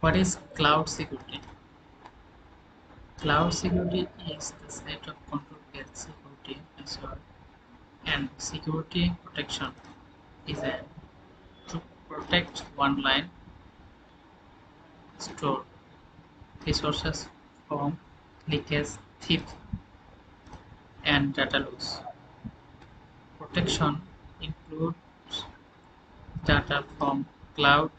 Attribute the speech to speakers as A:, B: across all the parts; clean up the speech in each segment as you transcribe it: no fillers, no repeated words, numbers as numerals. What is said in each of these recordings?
A: What is cloud security? Cloud security is the set of control-based security measures and security protection designed to protect online store resources from leakage, theft, and data loss. Protection includes data from cloud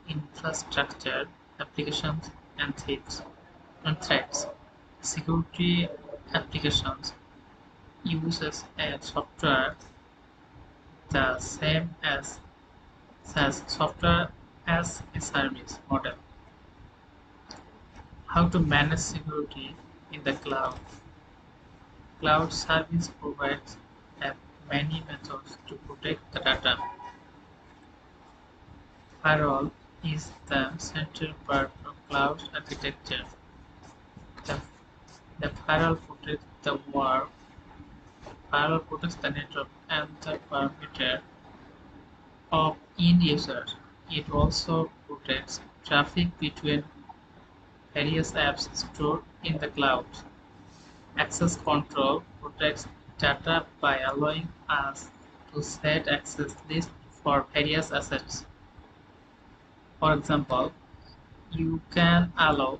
A: infrastructure, applications, and threats. Security applications uses a software the same as software as a service model. How to manage security in the cloud? Cloud service provides have many methods to protect the data. Firewall is the central part of cloud architecture. The, the firewall protects the work, firewall protects the network and the perimeter of end users. It also protects traffic between various apps stored in the cloud. Access control protects data by allowing us to set access lists for various assets. For example, you can allow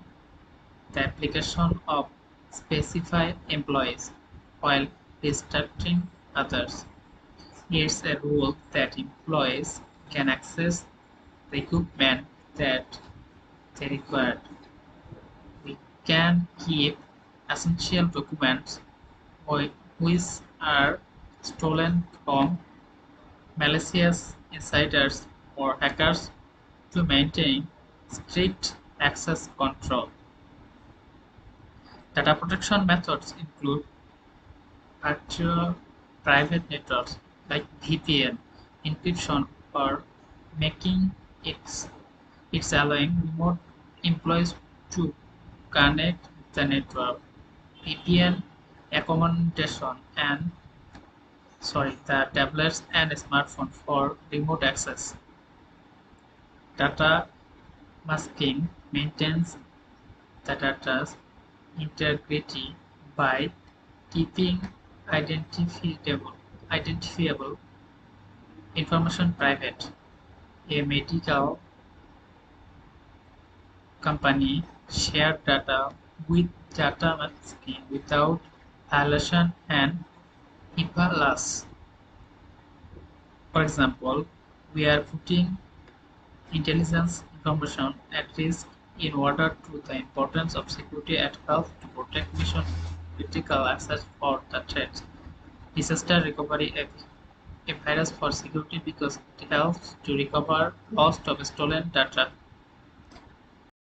A: the application of specified employees while restricting others. It's a rule that employees can access the equipment that they require. We can keep essential documents which are stolen from malicious insiders or hackers to maintain strict access control. Data protection methods include virtual private networks like VPN, encryption, or making it's allowing remote employees to connect with the network. VPN accommodation and the tablets and smartphone for remote access. Data masking maintains the data's integrity by keeping identifiable information private. A medical company share data with data masking without violation and HIPAA laws. For example, we are putting intelligence information at risk in order to the importance of security at health to protect mission critical access for the threats. Disaster recovery a virus for security because it helps to recover lost or stolen data.